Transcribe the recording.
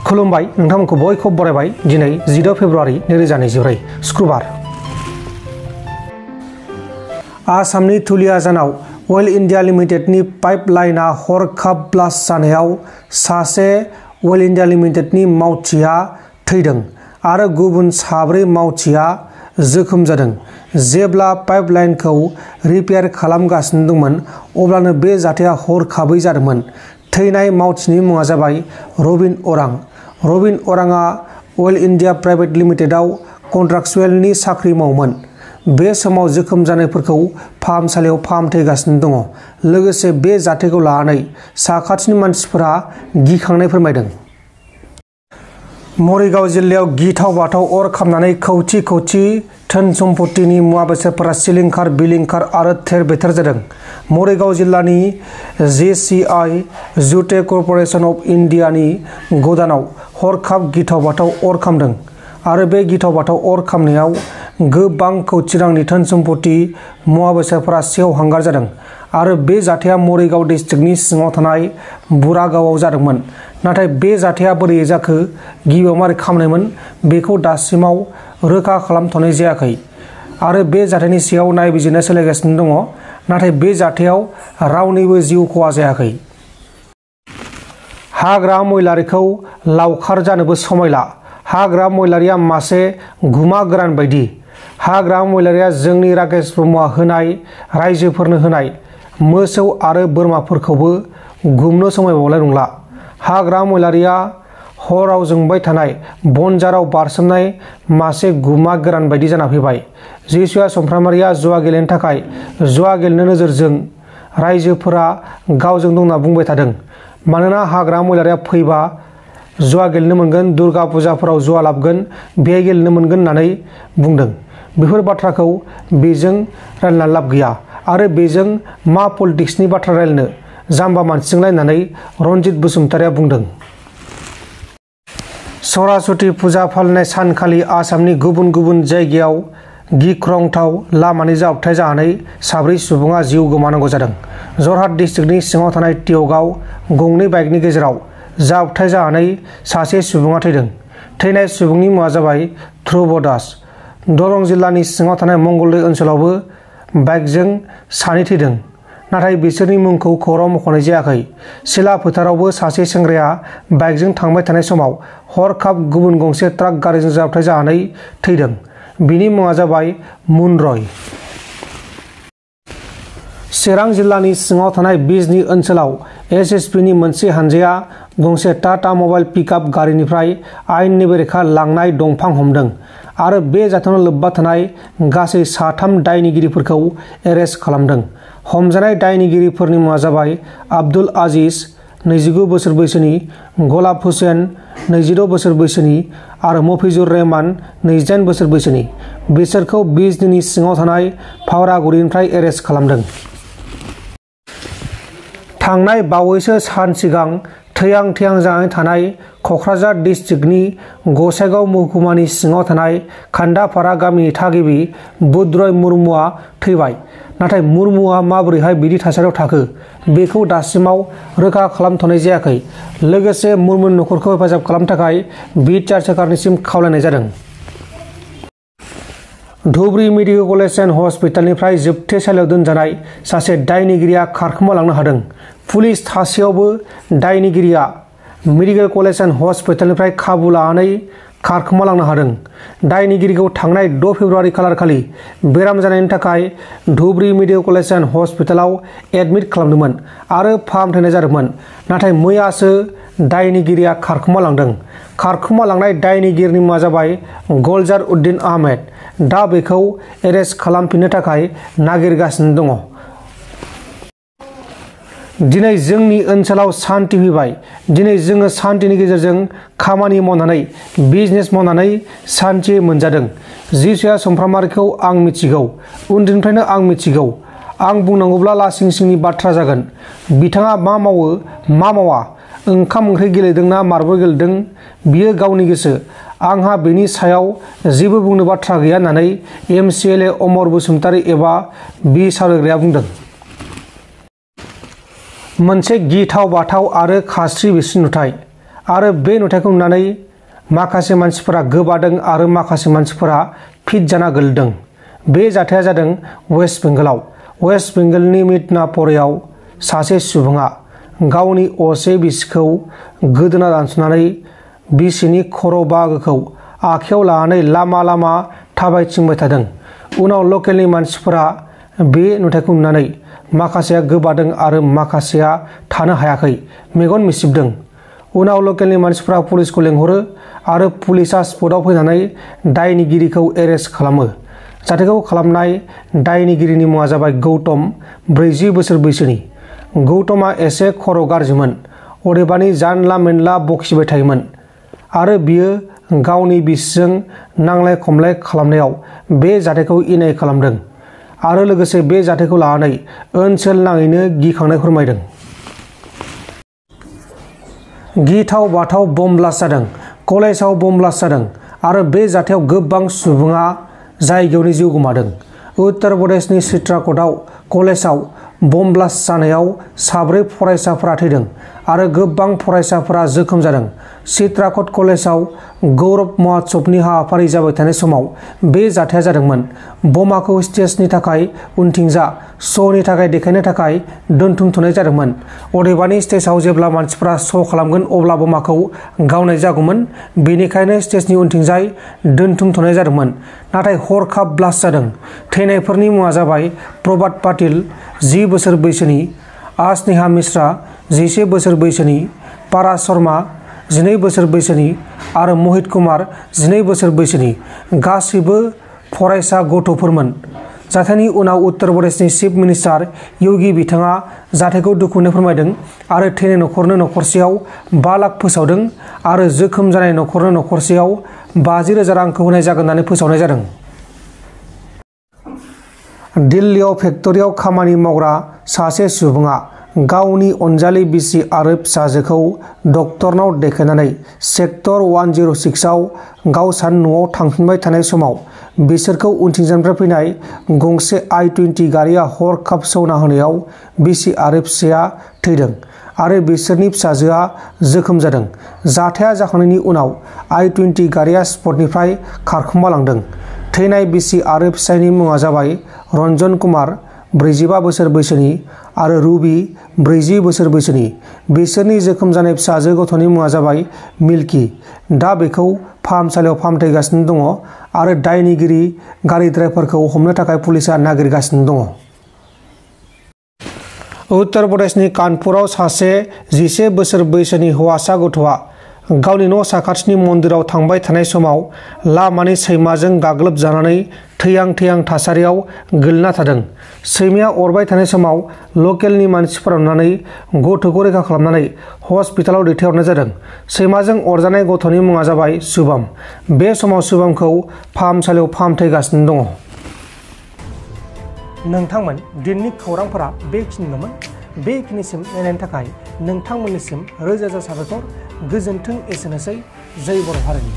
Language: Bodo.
खुलुमबाय नोंथांमोनखौ बयखौबो बरायबाय। दिनै 10 फेब्रुवारि 2024 शुक्रबार। आसामनि धुलियाजानाव अइल इन्डिया लिमिटेडनि पाइपलाइनआ हरखाब ब्लास्ट जानायाव सासे अइल इन्डिया लिमिटेडनि मावथिआ थैदों आरो गुबुन 4 मावथिआ जोखोम जादों। जेब्ला पाइपलाइनखौ रिपेयार खालामगासिनो दंमोन अब्लानो बे जाथाया हरखाबै जादोंमोन। थैनाय मावथिनि मुङा जाबाय रबिन अरां। रबिन अरांआ अइल इन्डिया प्राइभेट लिमिटेडआव कन्ट्राक्चुएलनि साख्रि मावोमोन। बे समाव जोखोम जानायफोरखौ फाहामसालियाव फाहामथायगासिनो दङ। लोगोसे बे जाथायखौ लानानै साखाथिनि मानसिफोरा गिखांनाय फोरमायदों। मरिगाव जिल्लायाव गिथाव बाथाव अर खामनानै खौथि खौथि धोन सम्पतिनि मुवा बेसादफोरा सिलिंखार बिलिंखार आरो थेर बेथेर जादों। मरिगाव जिल्लानि JCI जुटे कर्परेसन अफ इन्डियानि गोदानाव हरखाब गिथाव बाथाव अर खामदों आरो बे गिथाव बाथाव अर खामनायाव गोबां खौथि रांनि धोन सम्पति मुवा बेसादफोरा सेवहांगार जादों आरो बे जाथाया मरिगाव डिस्ट्रिक्टनि सिङाव थानाय बुरागावआव जादोंमोन। नाथाय बे जाथाया बोरै जाखो, गिबियाव मारै खामनायमोन बेखौ दासिमाव रोखा खालामथ'नाय जायाखै आरो बे जाथायनि सायाव नायबिजिरनाय सोलिगासिनो दङ। नाथाय बे जाथायाव रावनिबो जिउ खहा जायाखै। हाग्रा मैलारिखौ लावखार जानोबो समायला। हाग्रा मैलारिया मासे गुमा गोरान बायदि। हाग्रा मैलारिया जोंनि राकेश ब्रह्मआ होनाय रायजोफोरनो होनाय मोसौ आरो बोरमाफोरखौबो गुमनो समायबावलाय नंला। हाग्रा मैलारिया हराव जोंबाय थानाय बनजाराव बारसोमनाय मासे गुमा गोरान बायदि जाना फैबाय। जिसुआ समफ्रामारिया जुवा गेलेनो थाखाय जुवा गेलेनो नोजोरजों रायजोफोरा गावजों दं होनना बुंबाय थादों। मानोना हाग्रा मैलारिया फैबा जुवा गेलेनो मोनगोन, दुर्गा फुजाफोराव जुवा लाबगोन, बे गेलेनो मोनगोन होननानै बुंदों। बेफोर बाथ्राखौ बेजों रायलायना लाब गैया आरो बेजों मा पलिटिक्सनि बाथ्रा रायलायनो, जाम्बा मानसिजोंलाय होननानै रनजित बसुमतारिया बुंदों। सरासति फुजा फालिनाय सानखालि आसामनि गुबुन गुबुन जायगायाव गिख्रंथाव लामानि जाब्रबथाय जानानै 4 सुबुङा जिउ गोमानांगौ जादों। जरहाट डिस्ट्रिक्टनि सिङाव थानाय टियगाव गंनै बाइकनि गेजेराव जाब्रबथाय जानानै सासे सुबुङा थैदों। थैनाय सुबुंनि मुङा जाबाय ध्रुव दास। दरं जिल्लानि सिङाव थानाय मंगलदै ओनसोलावबो बाइकजों 2 थैदों। नाथाय बिसोरनि मुंखौ खौरां मख'नाय जायाखै। सिला फोथारावबो सासे सेंग्राया बाइकजों थांबाय थानाय समाव हरखाब गुबुन गंसे ट्राक गारिजों जाब्रबथाय जानानै थैदों। बिनि मुङा जाबाय मुन रय। चिरां जिल्लानि सिङाव थानाय बिजनी ओनसोलाव SSBनि मोनसे हानजाया गंसे टाटा मबाइल पिकआप गारिनिफ्राय आयेननि बेरेखा लांनाय दंफां हमदों आरो बे जाथायाव लोब्बा थानाय गासै 3 दायनिगिरिफोरखौ एरेस्ट खालामदों। हमजानाय दायनिगिरिफोरनि मुङा जाबाय आब्दुल आजिज 29 बोसोर बैसोनि, गलाब हुसेन 26 बोसोर बैसोनि आरो मफिजुर रहमान 28 बोसोर बैसोनि। बिसोरखौ बिजनीनि सिङाव थानाय फावरागुरिनिफ्राय एरेस्ट खालामदों। थांनाय बावैसो सान सिगां थैहां थैहां जानानै थानाय क'क्राझार डिस्ट्रिक्टनि गसाइगाव महकुमानि सिङाव थानाय खान्दाफारा गामिनि थागिबि बुद्रय मुर्मुआ थैबाय। नाथाय मुर्मुआ माबोरैहाय बिदि थासारियाव थाखो बेखौ दासिमाव रोखा खालामथ'नाय जायाखै। लोगोसे मुर्मुनि नखरखौ हेफाजाब खालामनो थाखाय बिटिआर सोरखारनिसिम खावलायनाय जादों। धुबरी मेडिकेल कलेज एन्ड हस्पिटालनिफ्राय जोबथेसालियाव दोनजानाय सासे दायनिगिरिया खारखोमालांनो हादों। पुलिस थासेयावबो दायनिगिरिया मेडिकेल कलेज एन्ड हस्पिटालनिफ्राय खाबु लानानै खारखोमालांनो हादों। दायनिगिरिखौ थांनाय 6 फेब्रुवारि खालारखालि बेराम जानायनि थाखाय धुबरी मेडिकेल कलेज एन्ड हस्पिटालाव एडमिट खालामदोंमोन आरो फाहामथायनाय जादोंमोन। नाथाय मैयासो दायनिगिरिया खारखोमालांदों। खारखोमालांनाय दायनिगिरिनि मुङा जाबाय गलजार उद्दिन आहमेद। दा बेखौ एरेस्ट खालामफिननो थाखाय नागिरगासिनो दङ। दिनै जोंनि ओनसोलाव सान्ति फैबाय। दिनै जोङो सान्तिनि गेजेरजों खामानि मावनानै बिजनेस मावनानै सान्ति मोनजादों। जिसुआ समफ्रामारिखौ आं मिथिगौ, उन्दैनिफ्रायनो आं मिथिगौ। आं बुंनांगौब्ला लासिं सिंनि बाथ्रा जागोन। बिथाङा मा मावो मा मावा, ओंखाम ओंख्रि गेलेदोंना मार्बल गेलेदों बियो गावनि गोसो। आंहा बेनि सायाव जेबो बुंनो बाथ्रा गैया होननानै MCLA अमर बसुमतारी एबा बि सावरायग्राया बुंदों। मोनसे गिथाव बाथाव आरो खास्रि बिस्रि नुथाय। आरो बे नुथायखौ नुनानै माखासे मानसिफोरा गोबादों आरो माखासे मानसिफोरा फिट जाना गोलैदों। बे जाथाया जादों वेस्ट बेंगलाव। वेस्ट बेंगलनि मिदनापुराव सासे सुबुङा गावनि असे बिसिखौ गोदोना दानस'नानै बिसिनि खर' बाहागोखौ आखायाव लानानै लामा लामा थाबायथिंबाय थादों। उनाव लकेलनि मानसिफोरा बे नुथायखौ नुनानै माखासेया गोबादों आरो माखासेया थानो हायाखै, मेगन मिसिबदों। उनाव लकेलनि मानसिफोरा पुलिसखौ लेंहरो आरो पुलिसआ स्पटआव फैनानै दायनिगिरिखौ एरेस्ट खालामो। जाथायखौ खालामनाय दायनिगिरिनि मुङा जाबाय गौतम, 40 बोसोर बैसोनि। गौतमआ एसे खर' गाज्रिमोन, अदेबानि जानला मेनला बखिबाय थायोमोन आरो बियो गावनि बिसिजों नांलाय खमलाय खालामनायाव बे जाथायखौ इनाय खालामदों आरो लोगोसे बे जाथायखौ लानानै ओनसोल नाङैनो गिखांनाय फोरमायदों। गिथाव बाथाव बम ब्लास्ट जादों। कलेजाव बम ब्लास्ट जादों आरो बे जाथायाव गोबां सुबुङा जायगायावनो जिउ गोमादों। उत्तर प्रदेशनि चित्रकूटआव कलेजाव बम ब्लास्ट जानायाव 4 फरायसाफोरा थैदों आरो गोबां फरायसाफोरा जोखोम जादों। चित्रकूट कलेजाव गौरव महोत्सवनि हाबाफारि जाबाय थानाय समाव बे जाथाया जादोंमोन। बमाखौ स्टेजनि थाखाय उनथिंजा श'नि थाखाय देखायनो थाखाय दोनथुमनाय जादोंमोन। अदेबानि स्टेजआव जेब्ला मानसिफ्रा श' खालामगोन अब्ला बमाखौ गावनाय जागौमोन, बेनिखायनो स्टेजनि उनथिंजाय दोनथुमनाय जादोंमन। नाथाय हरखाब ब्लास्ट जादों। थैनायफोरनि मुङा जाबाय प्रभात पाटिल, 10 बोसोर बैसोनि, आस्नेहा मिश्रा, 11 बोसोर बैसोनि, पारास शर्मा, 12 बोसोर बैसोनि आरो महित कुमार, 12 बोसोर बैसोनि। गासैबो फरायसा गथ'फोरमोन। जाथायनि उनाव उत्तर प्रदेशनि चिफ मिनिस्टार योगी बिथाङा जाथायखौ दुखुजों फोरमायदों आरो थैनाय नखरनो नखरसेयाव 5 लाख फोसावदों आरो जोखोम जानाय नखरनो नखरसेयाव 50,000 रांखौ होनाय जागोन होननानै फोसावनाय जादों। दिल्लीयाव फेक्टरियाव खामानि मावग्रा सासे सुबुङा गावनि अनजालि बिसि आरो फिसाजोखौ डक्टरनाव देखायनानै सेक्टर 106 आव गावसानि न'आव थांफिनबाय थानाय समाव बिसोरखौ उनथिंजानिफ्राय फैनाय गंसे I-20 गारिया हरखाब सौना होनायाव बिसि आरो फिसाया थैदों आरो बिसोरनि फिसाजोआ जोखोम जादों। जाथाया जाखांनायनि उनाव I-20 गारिया स्पटनिफ्राय खारखोमा लांदों। थैनाय बिसि आरो फिसायनि मुङा जाबाय रन्जन कुमार, 45 बोसोर बैसोनि आरो रुबी, 40 बोसोर बैसोनि। बिसोरनि जोखोम जानाय फिसाजो गथ'नि मुङा जाबाय मिल्की। दा बेखौ फाहामसालियाव फाहामथायगासिनो दङ आरो दायनिगिरि गारि ड्राइभारखौ हमनो थाखाय पुलिसआ नागिरगासिनो दङ। उत्तर प्रदेशनि कानपुराव सासे 11 बोसोर बैसोनि हौवासा गथ'आ गावनि न' साखाथिनि मन्दिराव थांबाय थानाय समाव लामानि सैमाजों गाग्लोबजानानै थैहां थासारियाव गोलैना थादों। सैमाया अरबाय थानाय समाव लकेलनि मानसिफोरा नुनानै गथ'खौ रैखा खालामनानै हस्पिटालाव दैथायहरनाय जादों। सैमाजों अरजानाय गथ'नि मुङा जाबाय शुभम। बे समाव शुभमखौ फाहामसालियाव फाहामथायगासिनो दङ। नोंथांमोन दिनैनि खौरांफोरा बेखिनिल'मोन। बेखिनिसिम नायनायनि थाखाय नोंथांमोननिसिम रोजा रोजा साबायखर। गोजोन्थों। एसेनोसै। जय बर' हारिनि।